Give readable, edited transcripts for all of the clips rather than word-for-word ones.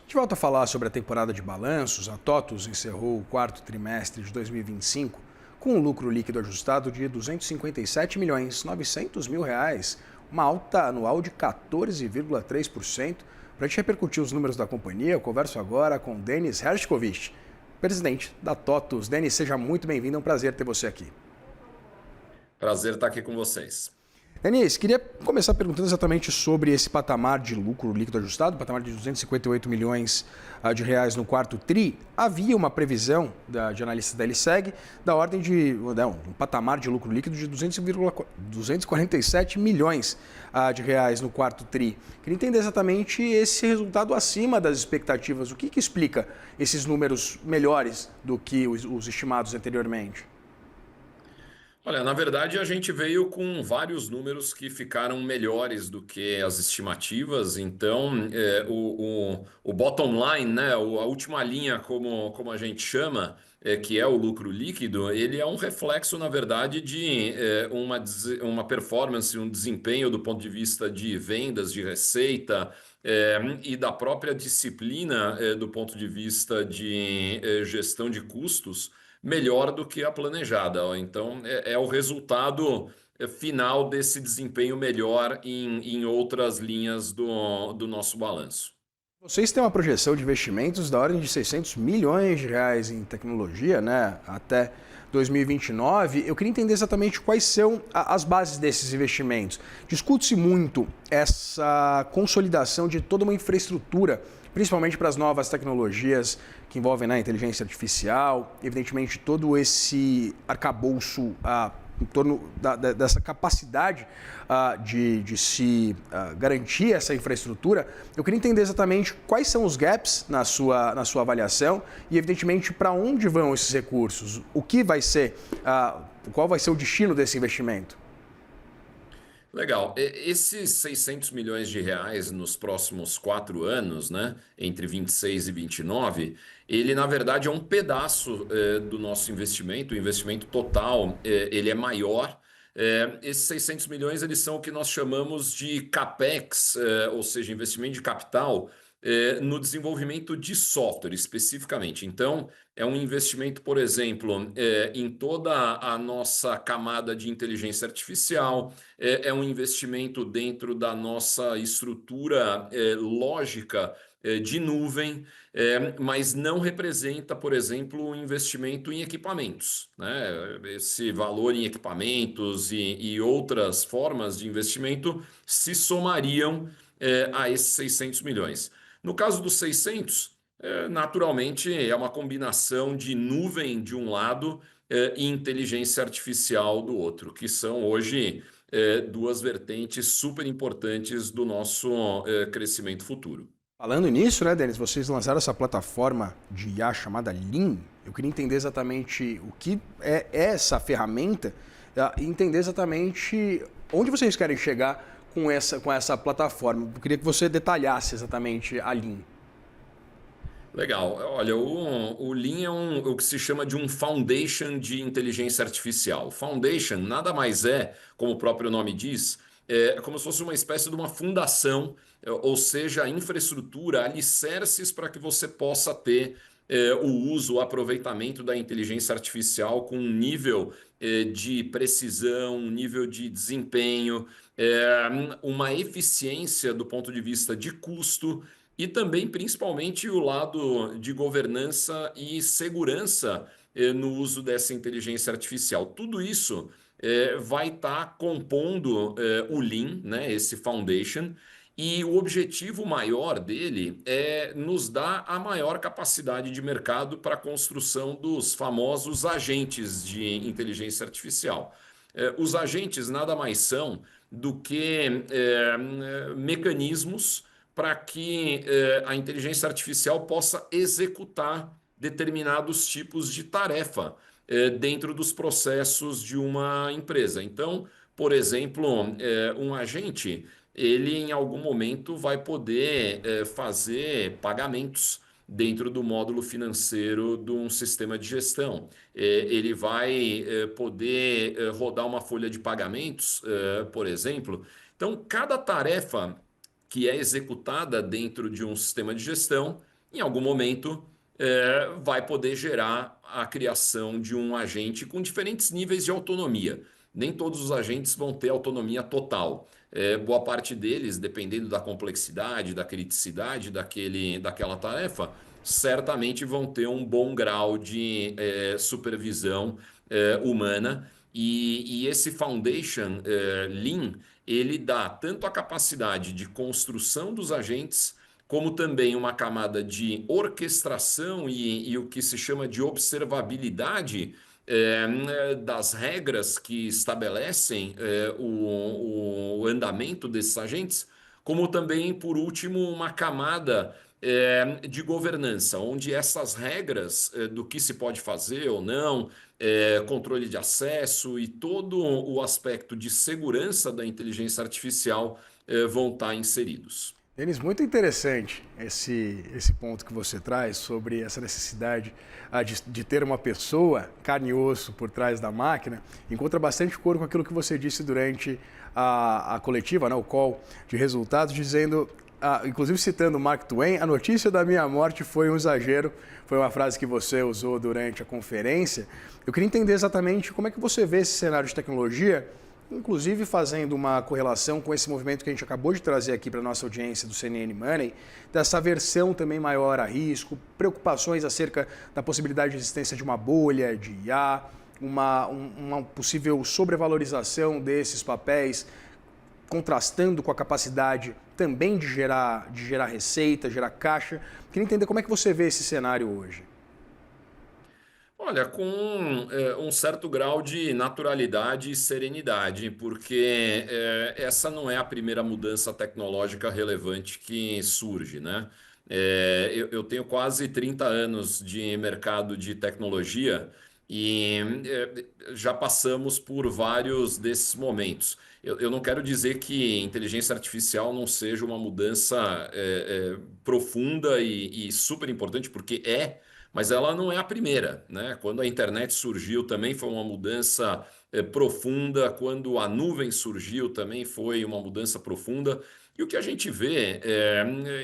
De volta a falar sobre a temporada de balanços, a TOTVS encerrou o quarto trimestre de 2025 com um lucro líquido ajustado de 257 milhões 900 mil reais, uma alta anual de 14,3%. Para a gente repercutir os números da companhia, eu converso agora com Denis Hershkovich, presidente da TOTVS. Denis, seja muito bem-vindo, é um prazer ter você aqui. Prazer estar aqui com vocês. Denis, queria começar perguntando exatamente sobre esse patamar de lucro líquido ajustado, patamar de 258 milhões de reais no quarto TRI. Havia uma previsão de analistas da LSEG da ordem de um patamar de lucro líquido de 247 milhões de reais no quarto TRI. Queria entender exatamente esse resultado acima das expectativas. O que explica esses números melhores do que os estimados anteriormente? Olha, na verdade a gente veio com vários números que ficaram melhores do que as estimativas, então o bottom line, né, a última linha, como a gente chama, que é o lucro líquido, ele é um reflexo, na verdade, de uma performance, um desempenho do ponto de vista de vendas, de receita, e da própria disciplina, do ponto de vista de gestão de custos melhor do que a planejada. Então, é o resultado final desse desempenho melhor em outras linhas do nosso balanço. Vocês têm uma projeção de investimentos da ordem de 600 milhões de reais em tecnologia, né, até 2029. Eu queria entender exatamente quais são as bases desses investimentos. Discute-se muito essa consolidação de toda uma infraestrutura, principalmente para as novas tecnologias que envolvem, né, a inteligência artificial, evidentemente todo esse arcabouço em torno dessa capacidade de se garantir essa infraestrutura. Eu queria entender exatamente quais são os gaps na sua avaliação e, evidentemente, para onde vão esses recursos, o que vai ser, qual vai ser o destino desse investimento. Legal. Esses 600 milhões de reais nos próximos 4 anos, né, entre 26 e 29, ele na verdade é um pedaço do nosso investimento. O investimento total ele é maior. Esses 600 milhões eles são o que nós chamamos de CAPEX, ou seja, investimento de capital no desenvolvimento de software especificamente. Então, é um investimento, por exemplo, em toda a nossa camada de inteligência artificial, é um investimento dentro da nossa estrutura lógica de nuvem, mas não representa, por exemplo, um investimento em equipamentos, né? Esse valor em equipamentos e outras formas de investimento se somariam a esses 600 milhões. No caso dos 600, naturalmente é uma combinação de nuvem de um lado e inteligência artificial do outro, que são hoje duas vertentes super importantes do nosso crescimento futuro. Falando nisso, né, Denis, vocês lançaram essa plataforma de IA chamada Lean. Eu queria entender exatamente o que é essa ferramenta e entender exatamente onde vocês querem chegar com essa plataforma. Eu queria que você detalhasse exatamente a Lean. Legal. Olha, o Lean é o que se chama de um foundation de inteligência artificial. Foundation nada mais é, como o próprio nome diz, é como se fosse uma espécie de uma fundação, ou seja, a infraestrutura, alicerces para que você possa ter o uso, o aproveitamento da inteligência artificial com um nível de precisão, um nível de desempenho, uma eficiência do ponto de vista de custo e também, principalmente, o lado de governança e segurança no uso dessa inteligência artificial. Tudo isso vai estar compondo o Lean, né, esse foundation, e o objetivo maior dele é nos dar a maior capacidade de mercado para a construção dos famosos agentes de inteligência artificial. Os agentes nada mais são do que mecanismos para que a inteligência artificial possa executar determinados tipos de tarefa dentro dos processos de uma empresa. Então, por exemplo, um agente, ele em algum momento vai poder fazer pagamentos dentro do módulo financeiro de um sistema de gestão. Ele vai poder rodar uma folha de pagamentos, por exemplo. Então, cada tarefa que é executada dentro de um sistema de gestão, em algum momento vai poder gerar a criação de um agente com diferentes níveis de autonomia. Nem todos os agentes vão ter autonomia total. Boa parte deles, dependendo da complexidade, da criticidade daquela tarefa, certamente vão ter um bom grau de supervisão humana. E esse Foundation Lean, ele dá tanto a capacidade de construção dos agentes, como também uma camada de orquestração e o que se chama de observabilidade das regras que estabelecem o andamento desses agentes, como também, por último, uma camada de governança, onde essas regras do que se pode fazer ou não, controle de acesso e todo o aspecto de segurança da inteligência artificial vão estar inseridos. Denis, muito interessante esse ponto que você traz sobre essa necessidade de ter uma pessoa, carne e osso, por trás da máquina. Encontra bastante coro com aquilo que você disse durante a coletiva, né, o call de resultados, dizendo, inclusive citando Mark Twain, a notícia da minha morte foi um exagero, foi uma frase que você usou durante a conferência. Eu queria entender exatamente como é que você vê esse cenário de tecnologia, inclusive fazendo uma correlação com esse movimento que a gente acabou de trazer aqui para a nossa audiência do CNN Money, dessa aversão também maior a risco, preocupações acerca da possibilidade de existência de uma bolha de IA, uma possível sobrevalorização desses papéis, contrastando com a capacidade também de gerar receita, gerar caixa. Queria entender como é que você vê esse cenário hoje. Olha, com um certo grau de naturalidade e serenidade, porque essa não é a primeira mudança tecnológica relevante que surge, né? Eu tenho quase 30 anos de mercado de tecnologia e já passamos por vários desses momentos. Eu não quero dizer que inteligência artificial não seja uma mudança profunda e super importante, porque mas ela não é a primeira, né? Quando a internet surgiu também foi uma mudança profunda, quando a nuvem surgiu também foi uma mudança profunda. E o que a gente vê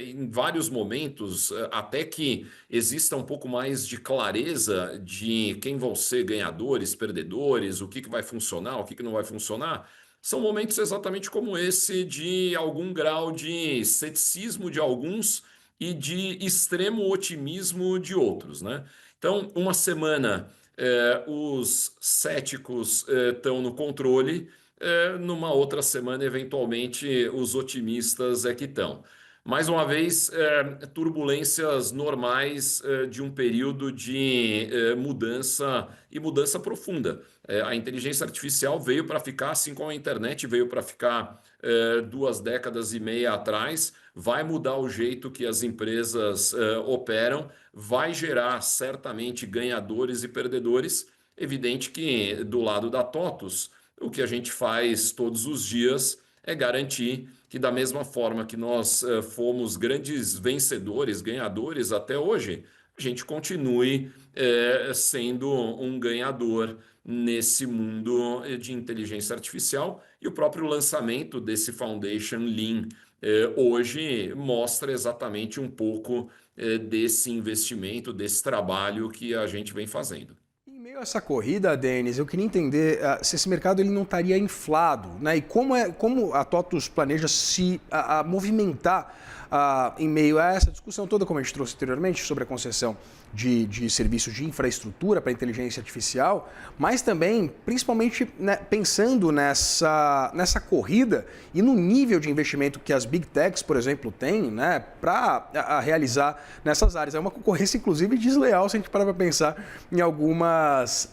em vários momentos, até que exista um pouco mais de clareza de quem vão ser ganhadores, perdedores, o que vai funcionar, o que não vai funcionar, são momentos exatamente como esse de algum grau de ceticismo de alguns e de extremo otimismo de outros, né? Então, uma semana os céticos estão no controle, numa outra semana, eventualmente, os otimistas é que estão. Mais uma vez, turbulências normais de um período de mudança e mudança profunda. A inteligência artificial veio para ficar, assim como a internet veio para ficar 2 décadas e meia atrás, vai mudar o jeito que as empresas operam, vai gerar certamente ganhadores e perdedores. Evidente que do lado da TOTUS, o que a gente faz todos os dias é garantir que, da mesma forma que nós fomos grandes vencedores, ganhadores até hoje, a gente continue sendo um ganhador nesse mundo de inteligência artificial. E o próprio lançamento desse Foundation Lean hoje mostra exatamente um pouco desse investimento, desse trabalho que a gente vem fazendo. Em meio a essa corrida, Denis, eu queria entender se esse mercado ele não estaria inflado, né? E como a TOTUS planeja se movimentar em meio a essa discussão toda, como a gente trouxe anteriormente, sobre a concessão de serviços de infraestrutura para a inteligência artificial, mas também, principalmente, né, pensando nessa corrida e no nível de investimento que as Big Techs, por exemplo, têm, né, para realizar nessas áreas. É uma concorrência, inclusive, desleal, se a gente parar para pensar em algumas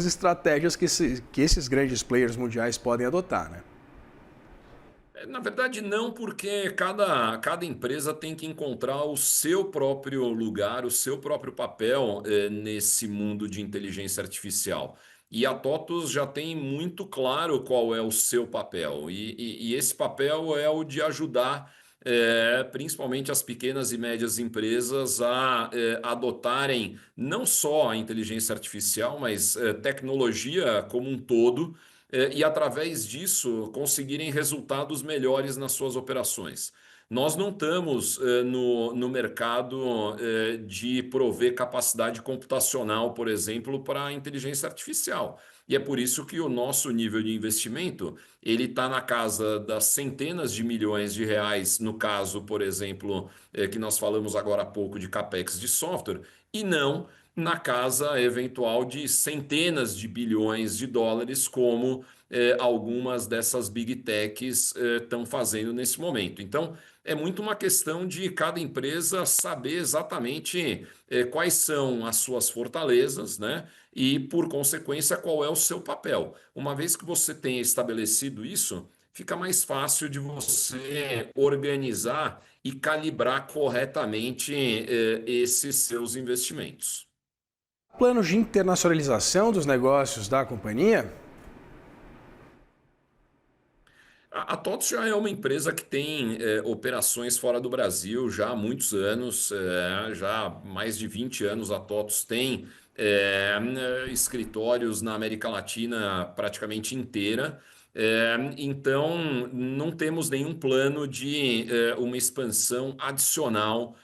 estratégias que esses grandes players mundiais podem adotar, né? Na verdade, não, porque cada empresa tem que encontrar o seu próprio lugar, o seu próprio papel nesse mundo de inteligência artificial. E a TOTUS já tem muito claro qual é o seu papel. E esse papel é o de ajudar principalmente as pequenas e médias empresas a adotarem não só a inteligência artificial, mas tecnologia como um todo e, através disso, conseguirem resultados melhores nas suas operações. Nós não estamos no mercado de prover capacidade computacional, por exemplo, para a inteligência artificial. E é por isso que o nosso nível de investimento ele está na casa das centenas de milhões de reais, no caso, por exemplo, que nós falamos agora há pouco de capex de software, e não na casa eventual de centenas de bilhões de dólares, como algumas dessas big techs estão fazendo nesse momento. Então, é muito uma questão de cada empresa saber exatamente quais são as suas fortalezas, né? E, por consequência, qual é o seu papel. Uma vez que você tenha estabelecido isso, fica mais fácil de você organizar e calibrar corretamente esses seus investimentos. Planos de internacionalização dos negócios da companhia? A TOTVS já é uma empresa que tem operações fora do Brasil já há muitos anos, já há mais de 20 anos a TOTVS tem escritórios na América Latina praticamente inteira. Então, não temos nenhum plano de uma expansão adicional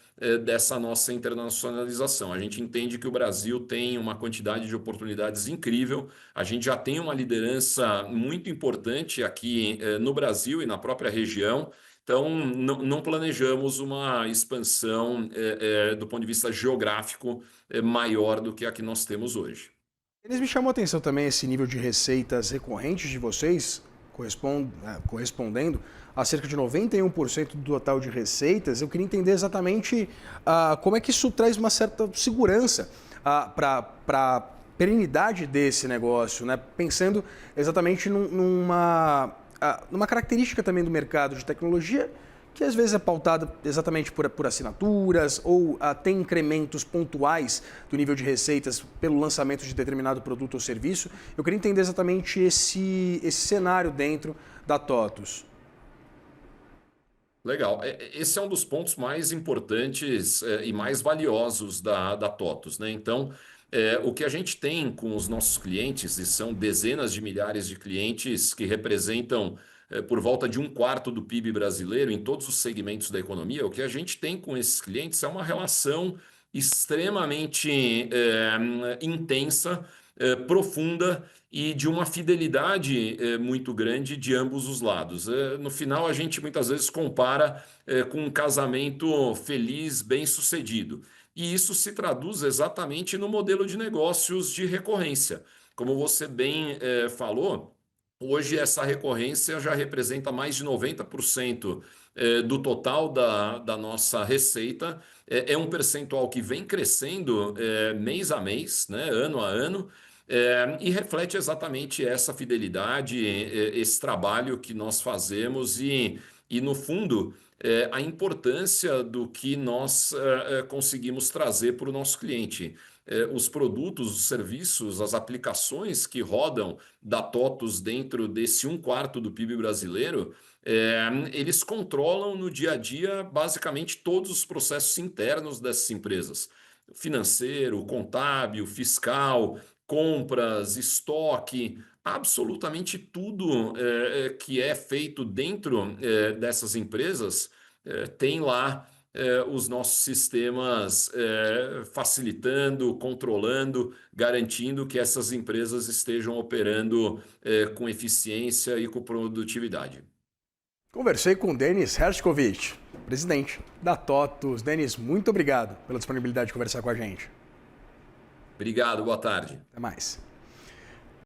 dessa nossa internacionalização. A gente entende que o Brasil tem uma quantidade de oportunidades incrível. A gente já tem uma liderança muito importante aqui no Brasil e na própria região. Então, não planejamos uma expansão do ponto de vista geográfico maior do que a que nós temos hoje. Eles me chamou a atenção também esse nível de receitas recorrentes de vocês, correspondendo a cerca de 91% do total de receitas. Eu queria entender exatamente como é que isso traz uma certa segurança para a perenidade desse negócio, né? Pensando exatamente numa característica também do mercado de tecnologia, que às vezes é pautada exatamente por assinaturas ou tem incrementos pontuais do nível de receitas pelo lançamento de determinado produto ou serviço. Eu queria entender exatamente esse cenário dentro da TOTVS. Legal. Esse é um dos pontos mais importantes e mais valiosos da TOTVS, né? Então, o que a gente tem com os nossos clientes, e são dezenas de milhares de clientes que representam por volta de 1/4 do PIB brasileiro em todos os segmentos da economia, o que a gente tem com esses clientes é uma relação extremamente intensa, profunda e de uma fidelidade muito grande de ambos os lados. No final, a gente muitas vezes compara com um casamento feliz, bem-sucedido. E isso se traduz exatamente no modelo de negócios de recorrência. Como você bem falou, hoje essa recorrência já representa mais de 90% do total da nossa receita. É um percentual que vem crescendo mês a mês, né, ano a ano, e reflete exatamente essa fidelidade, esse trabalho que nós fazemos e no fundo, a importância do que nós conseguimos trazer para o nosso cliente. Os produtos, os serviços, as aplicações que rodam da TOTVS dentro desse 1/4 do PIB brasileiro, eles controlam no dia a dia basicamente todos os processos internos dessas empresas. Financeiro, contábil, fiscal, compras, estoque, absolutamente tudo que é feito dentro dessas empresas tem lá os nossos sistemas facilitando, controlando, garantindo que essas empresas estejam operando com eficiência e com produtividade. Conversei com o Denis Hershkovich, presidente da TOTVS. Denis, muito obrigado pela disponibilidade de conversar com a gente. Obrigado, boa tarde. Até mais.